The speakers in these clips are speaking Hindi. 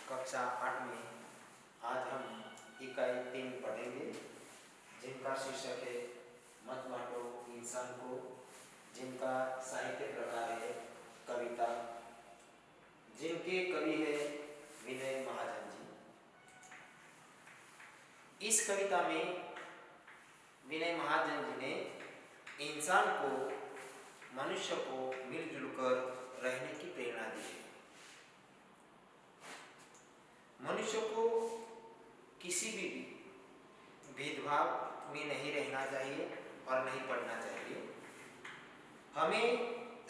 कक्षा 8 में आज हम इकाई 3 पढ़ेंगे, जिनका शीर्षक है मत बांटो इंसान को, जिनका साहित्य प्रकार है कविता, जिनके कवि है विनय महाजन जी। इस कविता में विनय महाजन जी ने इंसान को, मनुष्य को मिलजुल कर रहने की प्रेरणा दी है। मनुष्य को किसी भी भेदभाव में नहीं रहना चाहिए और नहीं पड़ना चाहिए। हमें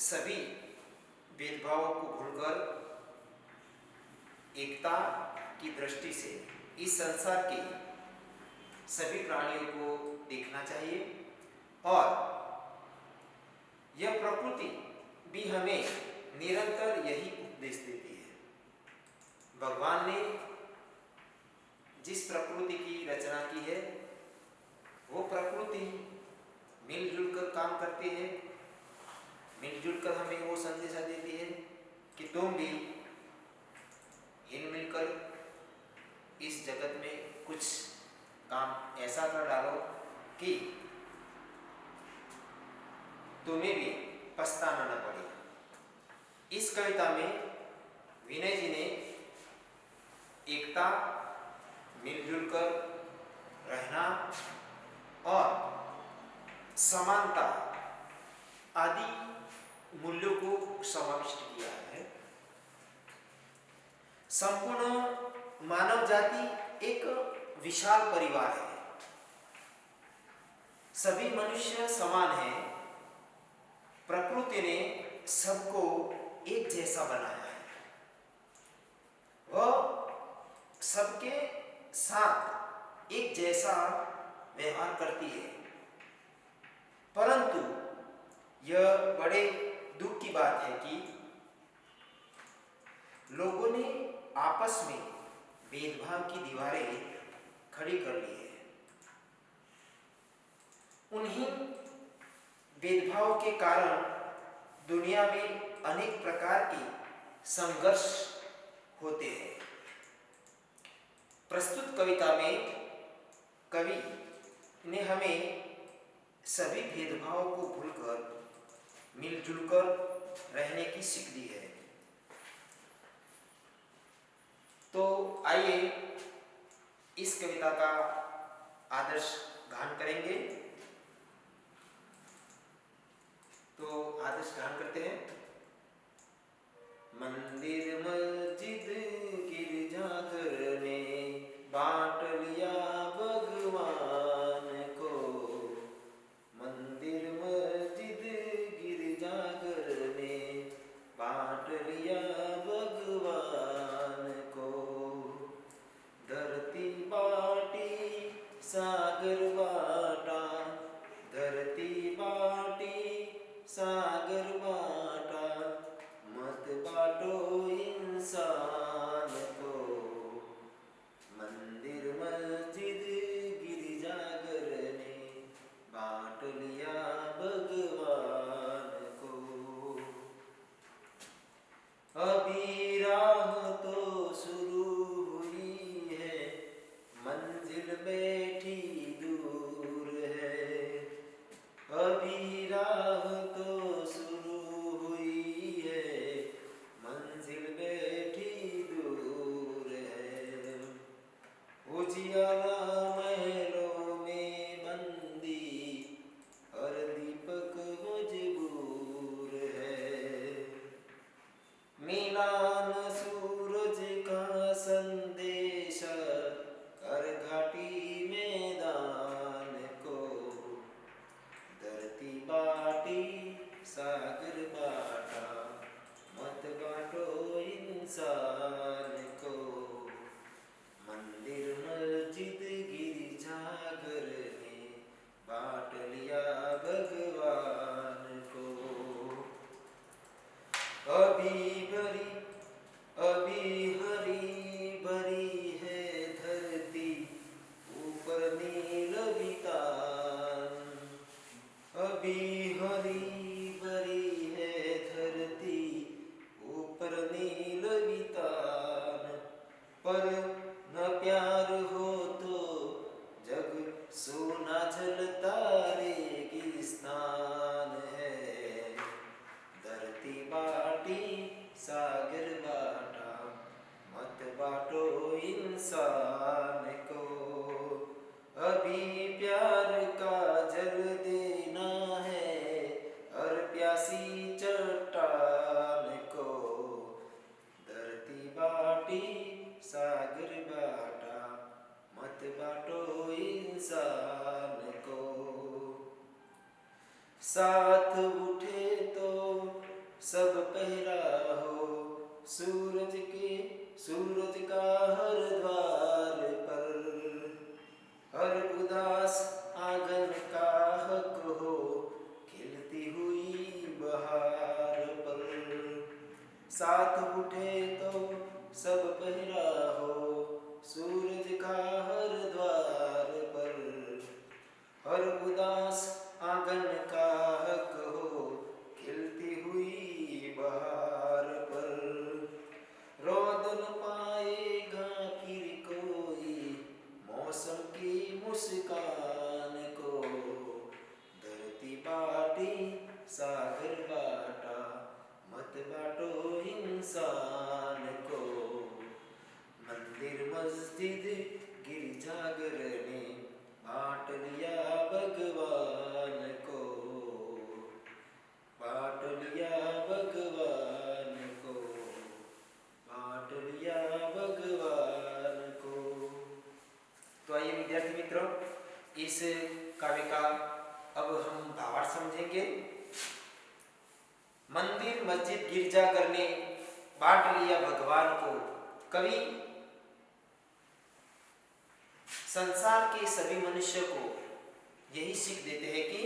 सभी भेदभावों को भूलकर एकता की दृष्टि से इस संसार के सभी प्राणियों को देखना चाहिए और यह प्रकृति भी हमें निरंतर यही उपदेश देती है। भगवान ने जिस प्रकृति की रचना की है, वो प्रकृति मिलजुल कर काम करती है, मिलजुल कर हमें वो संदेशा देती है कि तुम भी हिल मिलकर इस जगत में कुछ काम ऐसा कर डालो कि तुम्हें भी पछताना न पड़े। इस कविता में विनय जी ने एकता, मिलजुल कर रहना और समानता आदि मूल्यों को समाविष्ट किया है। संपूर्ण मानव जाति एक विशाल परिवार है। सभी मनुष्य समान हैं। प्रकृति ने सबको एक जैसा बनाया है। वह सबके साथ एक जैसा व्यवहार करती है, परंतु यह बड़े दुख की बात है कि लोगों ने आपस में भेदभाव की दीवारें खड़ी कर ली है। उन्हीं भेदभाव के कारण दुनिया में अनेक प्रकार के संघर्ष होते हैं। प्रस्तुत कविता में कवि ने हमें सभी भेदभावों को भूलकर मिलजुल कर रहने की सीख दी है। तो आइए इस कविता का आदर्श गान करेंगे। तो आदर्श गान करते हैं। मंदिर मस्जिद गिरजाघर ने बांट लिया भगवान को, मंदिर मस्जिद गिरजाघर ने बांट लिया भगवान को। धरती बाटी सागर बाटा, धरती बाटी सागर बाटा, मत बांटो इंसान को, मंदिर मस्जिद गिरजाघर ने बांट लिया भगवान को। अभी राह तो शुरू हुई है, मंजिल बैठी दूर है। अभी राह तो शुरू हुई है, मंजिल बैठी दूर है। उजियारा महलों में बंदी, हर दीपक मजबूर है। मिलान सूरज का संदेशा, कर घाटी मैदान को। धरती बाटी सागर बाटा, मत बांटो इंसान को, मंदिर मस्जिद गिरजाघर ने बांट लिया भगवान को। अभी हरी भरी है धरती, ऊपर नील वितान। अभी हरी भरी है धरती, ऊपर नील वितान। इंसान को, अभी प्यार का जल देना है और प्यासी चट्टान को, धरती बाटी सागर बाटा, मत बाटो इंसान को। साथ उठे तो सब पहरा हो, सूरज का हर द्वार पर, हर उदास आंगन का हक हो, खिलती हुई बहार पर। साथ उठे तो सब पहरा हो, सूरज का हर द्वार पर, हर उदास आंगन का हक हो, खिलती हुई बहार पर। रोद न पाएगा फिर कोई मौसम की मुस्कान को, धरती बाटी सागर बाटा, मत बाटो इंसान को। मंदिर मस्जिद गिरजाघर ने बांट लिया भगवान को, बांट लिया भगवान को, बांट लिया भगवान को। तो आइए विद्यार्थी मित्रों, इस काव्य का अब हम भावार्थ समझेंगे। मंदिर मस्जिद गिरजाघर ने बांट लिया भगवान को। कवि संसार के सभी मनुष्य को यही सीख देते हैं कि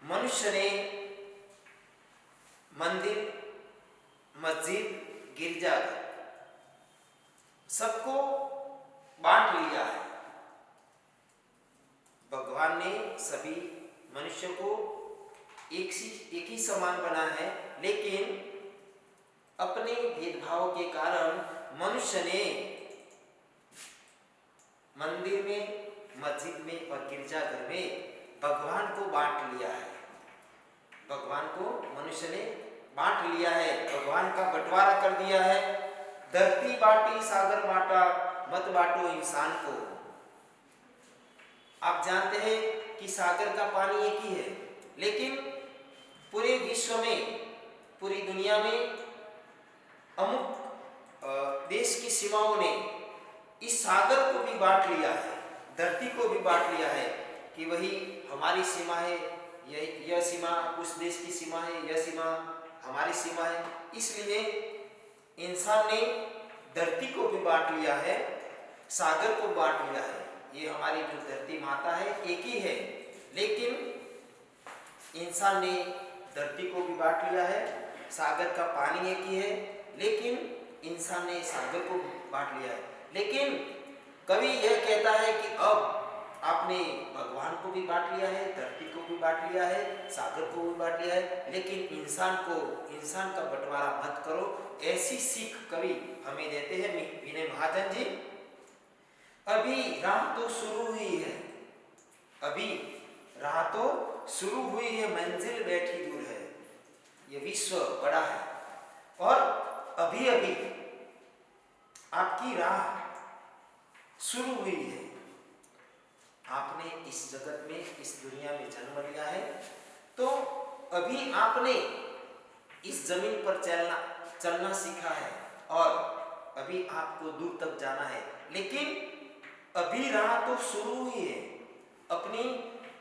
मनुष्य ने मंदिर मस्जिद गिरजाघर सबको बांट लिया है। भगवान ने सभी मनुष्य को एक ही समान बना है, लेकिन अपने भेदभाव के कारण मनुष्य ने मंदिर में, मस्जिद में और गिरजाघर में भगवान को बांट लिया है। भगवान को मनुष्य ने बांट लिया है, भगवान का बंटवारा कर दिया है। धरती बाटी सागर बाटा, मत बाटो इंसान को। आप जानते हैं कि सागर का पानी एक ही है, लेकिन पूरे विश्व में, पूरी दुनिया में अमुक देश की सीमाओं ने इस सागर को भी बांट लिया है, धरती को भी बांट लिया है कि वही हमारी सीमा है, यह सीमा उस देश की सीमा है, यह सीमा हमारी सीमा है। इसलिए इंसान ने धरती को भी बांट लिया है, सागर को बांट लिया है। ये हमारी जो धरती माता है एक ही है, लेकिन इंसान ने धरती को भी बांट लिया है। सागर का पानी एक ही है, लेकिन इंसान ने सागर को बांट लिया है। लेकिन कवि यह कहता है कि अब आपने भगवान को भी बांट लिया है, धरती को भी बांट लिया है, सागर को भी बांट लिया है, लेकिन इंसान का बंटवारा मत करो। ऐसी सीख कवि हमें देते हैं विनय महाजन जी। अभी राह तो शुरू हुई है, अभी राह तो शुरू हुई है, मंजिल बैठी दूर है। ये विश्व बड़ा है और अभी अभी आपकी राह शुरू हुई है। आपने इस जगत में, इस दुनिया में जन्म लिया है, तो अभी आपने इस जमीन पर चलना सीखा है और अभी आपको दूर तक जाना है, लेकिन अभी राह तो शुरू हुई है। अपनी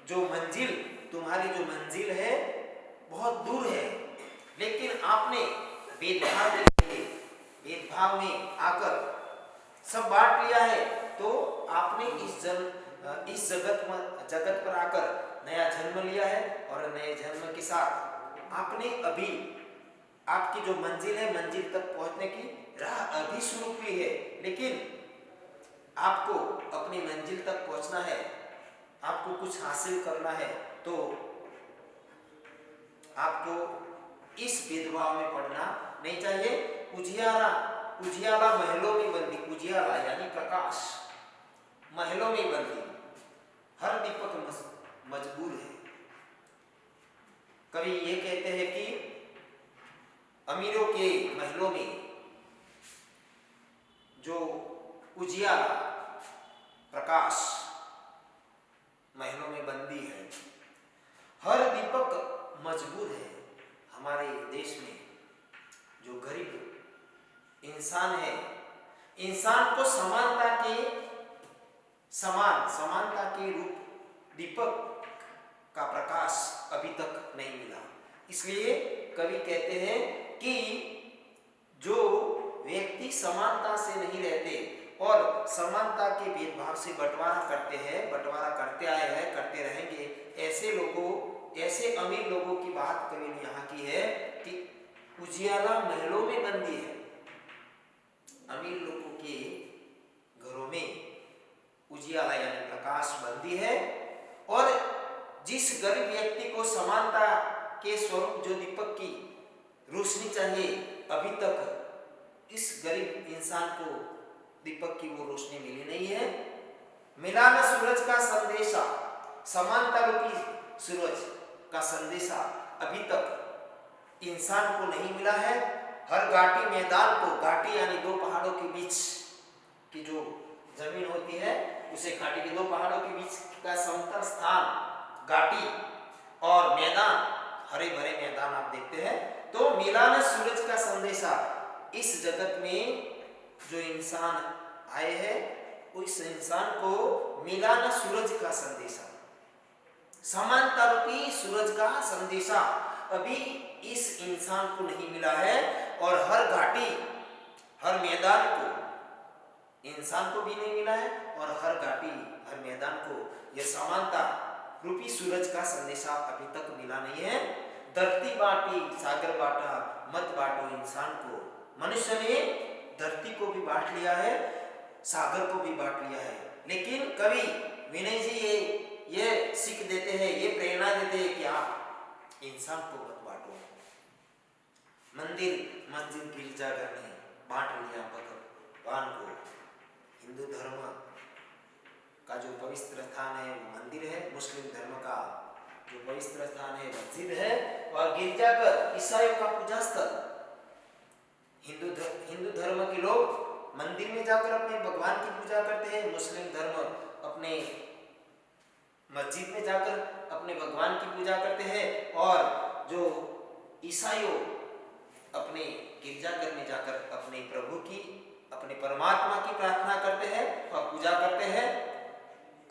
जो मंजिल, तुम्हारी जो मंजिल है बहुत दूर है, लेकिन आपने भेदभाव में आकर सब बांट लिया है। तो आपने इस जगत पर आकर नया जन्म लिया है और नए जन्म के साथ आपने अभी आपकी जो मंजिल है, मंजिल तक पहुंचने की राह अभी शुरू हुई है, लेकिन आपको अपनी मंजिल तक पहुंचना है, आपको कुछ हासिल करना है, तो आपको इस भेदभाव में पड़ना नहीं चाहिए। उजियाला महलों में बंदी, उजियाला यानी प्रकाश महलों में बंदी, हर दीपक मजबूर है। कवि ये कहते हैं कि अमीरों के महलों में जो उजियारा प्रकाश महलों में बंदी है, हर दीपक मजबूर है। हमारे देश में जो गरीब इंसान है, इंसान को समानता के रूप दीपक का प्रकाश अभी तक नहीं मिला। इसलिए कवि कहते हैं कि जो व्यक्ति समानता से नहीं रहते और समानता के भेदभाव से बंटवारा करते करते आए हैं, करते रहेंगे, ऐसे अमीर लोगों की बात कवि ने यहाँ की है कि उजियारा महलों में बंदी है। अमीर लोगों के घरों में उजियारा यानी प्रकाश बंदी है, और जिस गरीब व्यक्ति को समानता के स्वरूप जो दीपक की रोशनी चाहिए, अभी तक इस गरीब इंसान को दीपक की वो रोशनी मिली नहीं है। मिला न सूरज का संदेशा, समानता रूपी सूरज का संदेशा अभी तक इंसान को नहीं मिला है। हर घाटी मैदान को, घाटी यानी दो पहाड़ों के बीच की जो जमीन होती है, उसे घाटी के दो पहाड़ों के बीच का समतल स्थान घाटी और मैदान, हरे भरे मैदान आप देखते हैं। तो मिला न सूरज का संदेशा, इस जगत में जो इंसान आए हैं, उस इंसान को मिला न सूरज का संदेशा, समानता रूपी सूरज का संदेशा अभी इस इंसान को नहीं मिला है। और हर घाटी, हर मैदान को इंसान को भी नहीं मिला है, और हर घाटी, हर मैदान को यह समानता रूपी सूरज का संदेशा अभी तक मिला नहीं है। धरती बांटी सागर बांटा, मत बांटो इंसान को। मनुष्य ने धरती को भी बांट लिया है, सागर को भी बांट लिया है, लेकिन कवि विनय जी ये सीख देते हैं, ये प्रेरणा देते हैं कि आप इंसान को मत बांटो। मंदिर मस्जिद गिरजाघर ने बांट लिया भगवान को। हिंदू धर्म का जो पवित्र स्थान है वो मंदिर है, मुस्लिम धर्म का जो पवित्र स्थान है मस्जिद है, और गिरजाघर ईसाइयों का पूजा स्थल। हिंदू धर्म के लोग मंदिर में जाकर अपने भगवान की पूजा करते हैं, मुस्लिम धर्म अपने मस्जिद में जाकर अपने भगवान की पूजा करते हैं, और जो ईसाइयों अपने गिरजाघर में जाकर अपने प्रभु की, अपने परमात्मा की प्रार्थना करते हैं और पूजा करते हैं।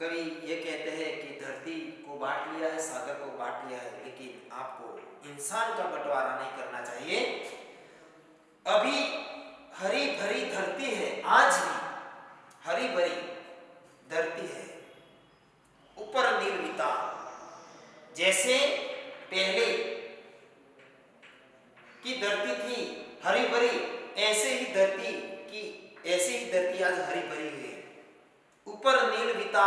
कवि ये कहते हैं कि धरती को बांट लिया है, सागर को बांट लिया है, लेकिन आपको इंसान का बंटवारा नहीं करना चाहिए। अभी हरी भरी धरती है, आज भी हरी भरी धरती है, ऊपर निर्मिता। जैसे पहले की धरती थी हरी भरी, ऐसे ही धरती आज हरी भरी हुई है। ऊपर नीलविता,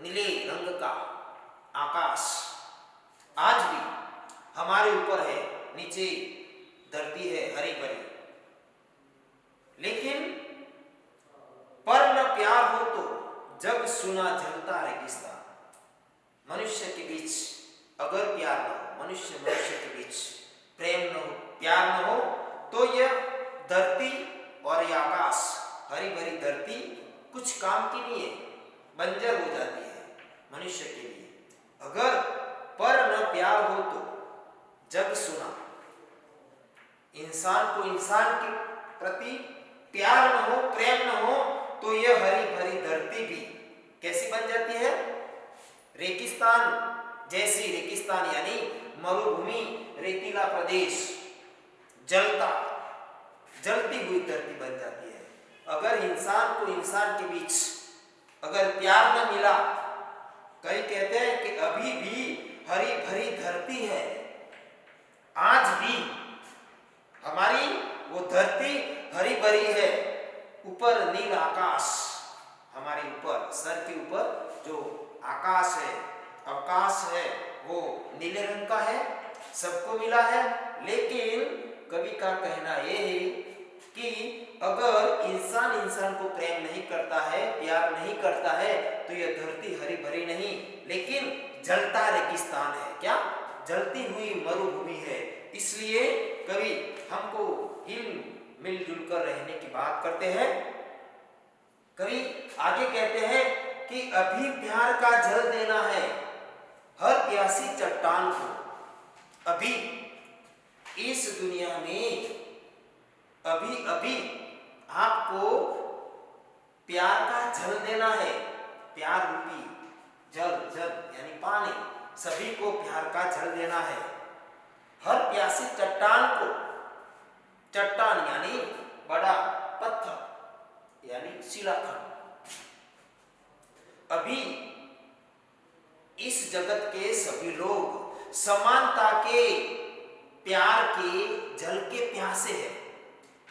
नीले रंग का आकाश आज भी हमारे ऊपर है, नीचे धरती है हरी भरी। लेकिन पर न प्यार हो तो जग सुना जलता रेगिस्तान। मनुष्य के बीच अगर प्यार न हो, मनुष्य के बीच प्रेम न हो, प्यार न हो, तो यह धरती और यह आकाश, हरी भरी धरती कुछ काम की नहीं है, बंजर हो जाती है मनुष्य के लिए। अगर पर न प्यार हो तो जग सुना, इंसान को इंसान के प्रति प्यार न हो, प्रेम न हो, तो यह हरी भरी धरती भी कैसी बन जाती है? रेगिस्तान जैसी। रेगिस्तान यानी मरुभूमि, रेतीला प्रदेश, जलती हुई धरती बन जाती है। अगर इंसान को इंसान के बीच अगर प्यार न मिला, कई कहते हैं कि अभी भी हरी भरी धरती है, आज भी हमारी वो धरती हरी भरी है, ऊपर नील आकाश, हमारे ऊपर सर के ऊपर जो आकाश है, अवकाश है, वो नीले रंग का है, सबको मिला है। लेकिन कवि का कहना यह है कि अगर इंसान को प्रेम नहीं करता है, प्यार नहीं करता है, तो यह धरती हरी भरी नहीं, लेकिन जलता रेगिस्तान है। क्या? जलती हुई मरुभूमि है। इसलिए कवि हमको मिलजुल कर रहने की बात करते हैं। कवि आगे कहते हैं कि अभी प्यार का जल देना है हर प्यासी चट्टान को। अभी इस दुनिया में अभी अभी आपको प्यार का जल देना है। प्यार रूपी जल, जल यानी पानी, सभी को प्यार का जल देना है हर प्यासी चट्टान को। चट्टान यानी बड़ा पत्थर यानी शिलाखंड। अभी इस जगत के सभी लोग समानता के प्यार के जल के प्यासे हैं,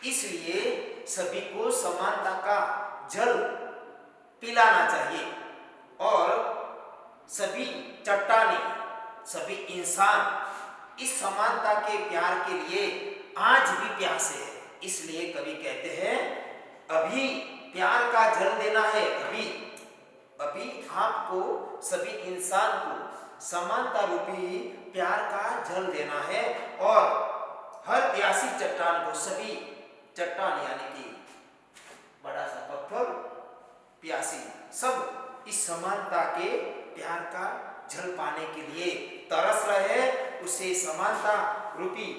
इसलिए सभी को समानता का जल पिलाना चाहिए। और सभी चट्टानें, सभी इंसान इस समानता के प्यार के लिए आज भी प्यासे हैं। इसलिए कवि कहते हैं अभी प्यार का जल देना है। अभी अभी आपको सभी इंसान को समानता रूपी प्यार का जल देना है और हर प्यासी चट्टान को, सभी चट्टान यानी कि बड़ा सा पत्थर, प्यासी, सब इस समानता के प्यार का जल पाने के लिए तरस रहे हैं। उसे समानता रूपी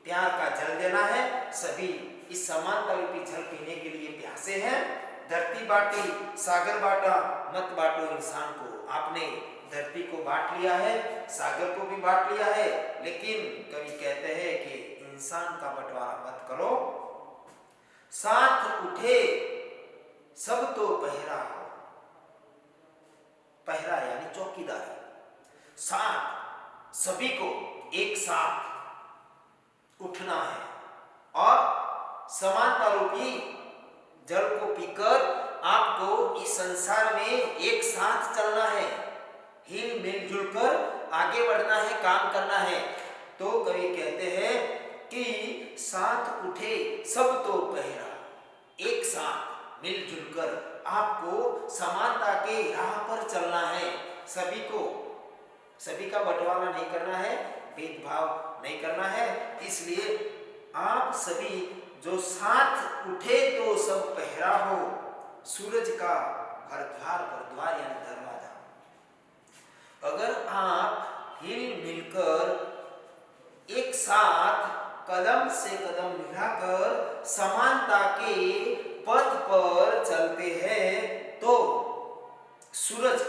प्यार का जल देना है। सभी इस समानता रूपी जल पीने के लिए प्यासे हैं। धरती बांटी सागर बांटा, मत बांटो इंसान को। आपने धरती को बांट लिया है, सागर को भी बांट लिया है, लेकिन कवि कहते हैं कि इंसान का बंटवारा मत करो। साथ उठे सब तो पहरा हो। पहरा यानी चौकीदार। साथ सभी को एक साथ उठना है और समानता रूपी जल को पीकर आपको इस संसार में एक साथ चलना है, हिल मिलजुल कर आगे बढ़ना है, काम करना है। तो कवि कहते हैं कि साथ उठे सब तो पहरा, एक साथ मिलजुल कर आपको समानता के राह पर चलना है। सभी को, सभी का बंटवारा नहीं करना है, भेदभाव नहीं करना है। इसलिए आप सभी जो साथ उठे तो सब पहरा हो। सूरज का हर द्वार पर, द्वार यानी दरवाजा, अगर आप हिल मिलकर एक साथ कदम से कदम मिलाकर समानता के पथ पर चलते हैं तो सूरज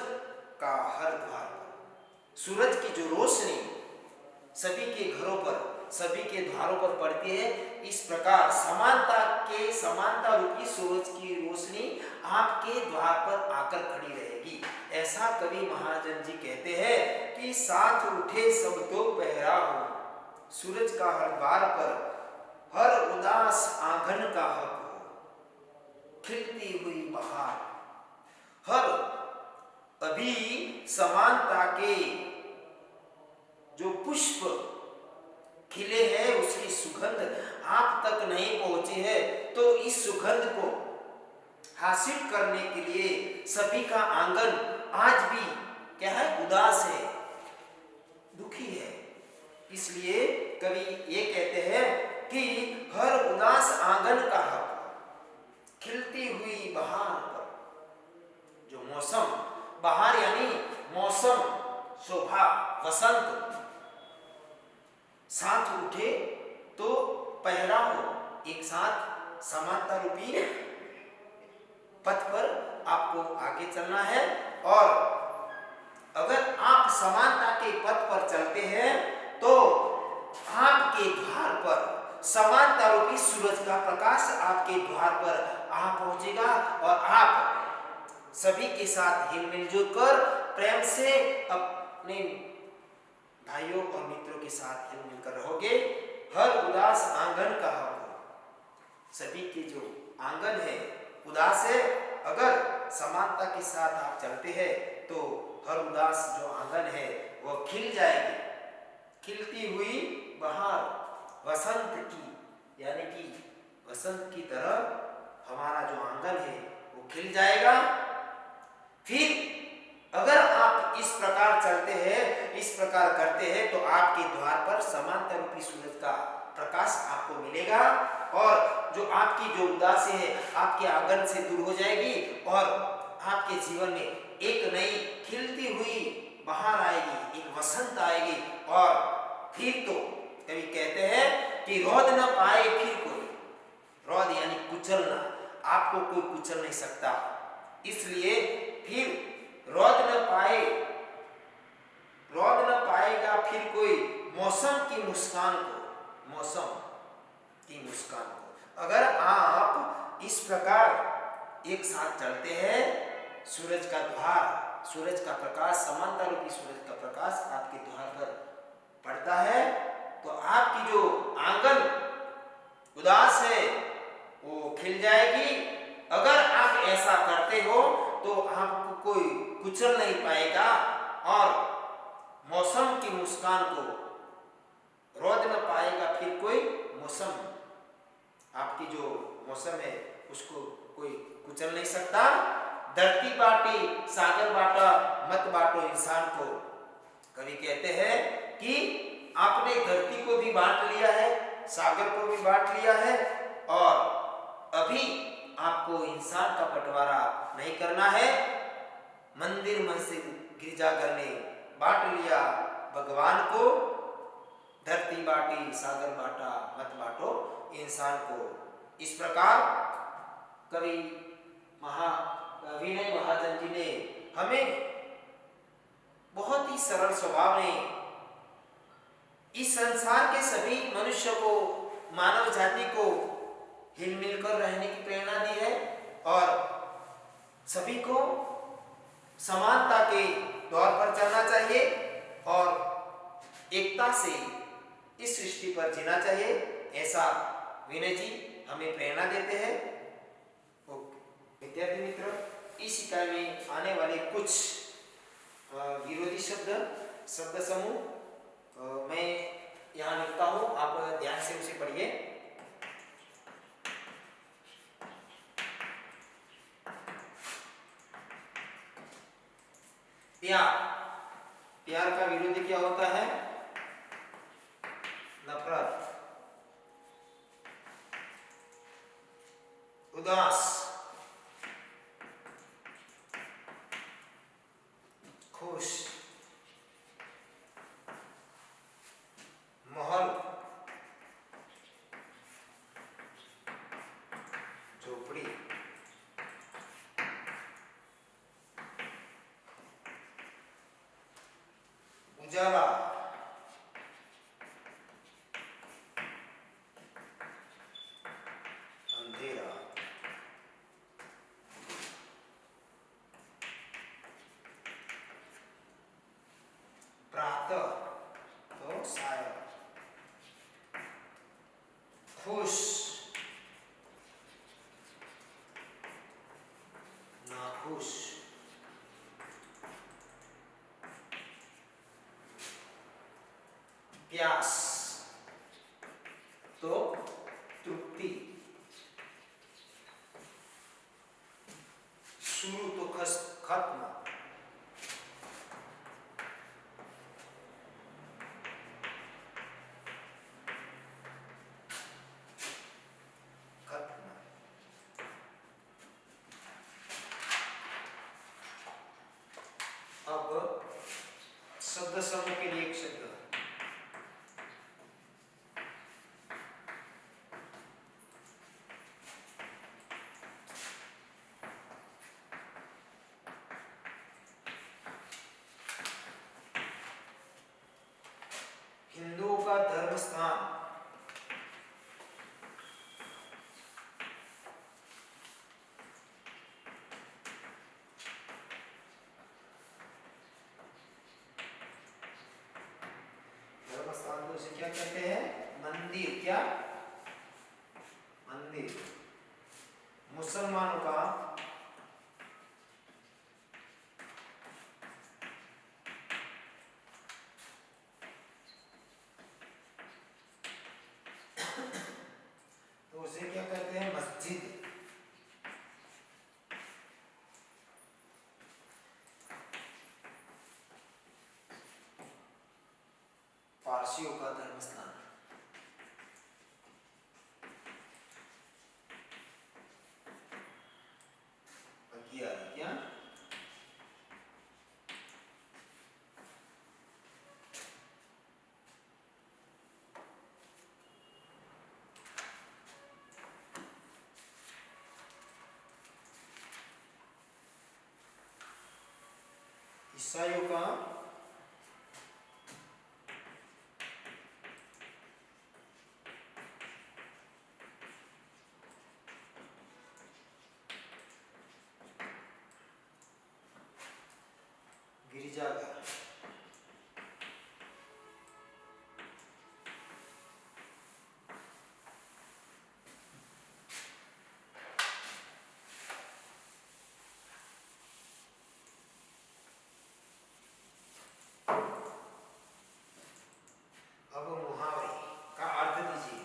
का हर द्वार पर, सूरज की जो रोशनी सभी के घरों पर, सभी के द्वारों पर पड़ती है, इस प्रकार समानता रूपी सूरज की रोशनी आपके द्वार पर आकर खड़ी रहेगी। ऐसा कवि महाजन जी कहते हैं कि साथ उठे सब तो पहरा हो। सूरज का हर द्वार पर, हर उदास आंगन का हक हो। खिलती हुई बहार, हर अभी समानता के जो पुष्प खिले हैं उसकी सुगंध आप तक नहीं पहुंची है, तो इस सुगंध को हासिल करने के लिए सभी का आंगन आज भी क्या है, उदास है, दुखी है। इसलिए कवि ये कहते हैं कि हर उदास आंगन का हक। खिलती हुई बहार पर, जो मौसम, बहार यानी मौसम, शोभा, वसंत, साथ उठे तो पहरा हो। एक साथ समानता रूपी पथ पर आपको आगे चलना है और अगर आप समानता के पथ पर चलते हैं तो आपके द्वार पर समानता रूपी सूरज का प्रकाश आपके द्वार पर आ पहुंचेगा और आप सभी के साथ हिल मिलजुल कर प्रेम से अपने भाइयों और मित्रों के साथ हिल मिलकर रहोगे। हर उदास आंगन का हक। सभी के जो आंगन है उदास है, अगर समानता के साथ आप चलते हैं तो हर उदास जो आंगन है वह खिल जाएगी। खिलती हुई बहार, वसंत की यानी कि वसंत की तरह हमारा जो आंगन है वो खिल जाएगा। फिर अगर आप इस प्रकार चलते हैं, इस प्रकार करते हैं तो आपके द्वार पर समानता रूपी सूरज का प्रकाश आपको मिलेगा और जो आपकी जो उदासी है आपके आंगन से दूर हो जाएगी और आपके जीवन में एक नई खिलती हुई बहार आएगी, एक वसंत आएगी। और फिर तो कभी कहते हैं कि रौद न पाए फिर कोई, रौद यानी कुचलना, आपको कोई कुचल नहीं सकता। इसलिए फिर रौद न पाएगा फिर कोई मौसम की मुस्कान को, मौसम की मुस्कान को। अगर आप इस प्रकार एक साथ चलते हैं, सूरज का द्वार, सूरज का प्रकाश, समानता रूपी सूरज का प्रकाश आपके द्वार पर पड़ता है तो आपकी जो आंगन उदास है वो खिल जाएगी। अगर आप ऐसा करते हो तो आपको कोई कुचल नहीं पाएगा और मौसम की मुस्कान को रोक न पाएगा फिर कोई मौसम, आपकी जो मौसम है उसको कोई कुचल नहीं सकता। धरती बाटी सागर बाटा मत बाटो इंसान को, कवि कहते हैं कि आपने धरती को भी बांट लिया है, सागर को भी बांट लिया है और अभी आपको इंसान का बंटवारा नहीं करना है। मंदिर मस्जिद गिरजाघर ने बांट लिया भगवान को, धरती बाटी सागर बाटा मत बाटो इंसान को। इस प्रकार कवि विनय महाजन जी ने हमें बहुत ही सरल स्वभाव में इस संसार के सभी मनुष्य को, मानव जाति को हिलमिल कर रहने की प्रेरणा दी है और सभी को समानता के दौर पर चलना चाहिए और एकता से इस सृष्टि पर जीना चाहिए, ऐसा विनय जी हमें प्रेरणा देते हैं। विद्यार्थी मित्र, इस इकाई में आने वाले कुछ विरोधी शब्द समूह मैं यहाँ लिखता हूँ, आप ध्यान से उसे पढ़िए। प्यार, प्यार का विरोधी क्या होता है? नफरत। उदास, खुश, महल, झोपड़ी, उजाला, अंधेरा, प्रातः तो साया, खुश, नाखुश, प्यास तो तृप्ति, शुरू तो खत्म, अब शब्द समूह के लिए एक शब्द हिंदुओं का धर्म स्थान। धर्म स्थान को उसे क्या कहते हैं? मंदिर। क्या? मंदिर। मुसलमानों का तो उसे क्या कहते हैं? मस्जिद। पारसियों का धर्म स्थान। ईसाइयों का गिरजाघर। अब मुहावरे का अर्थ दीजिए।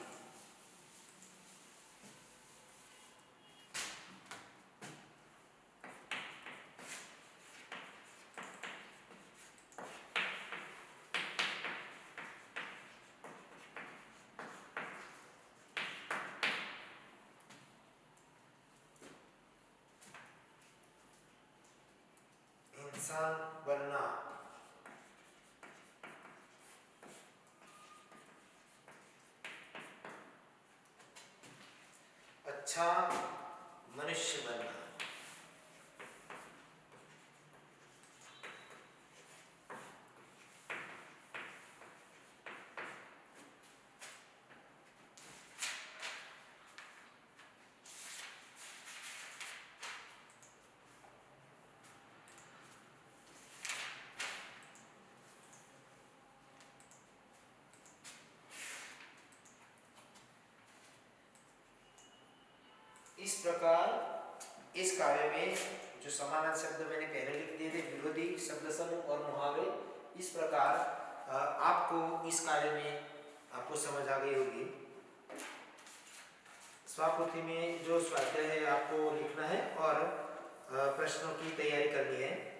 इंसान बनना, अच्छा मनुष्य बनना, इस प्रकार इस काव्य में जो समानार्थक शब्द मैंने पहले लिख दिए थे, विरोधी शब्द समूह और मुहावरे, इस प्रकार आपको इस काव्य में आपको समझ आ गई होगी। स्वापोथी में जो स्वाध्याय है आपको लिखना है और प्रश्नों की तैयारी करनी है।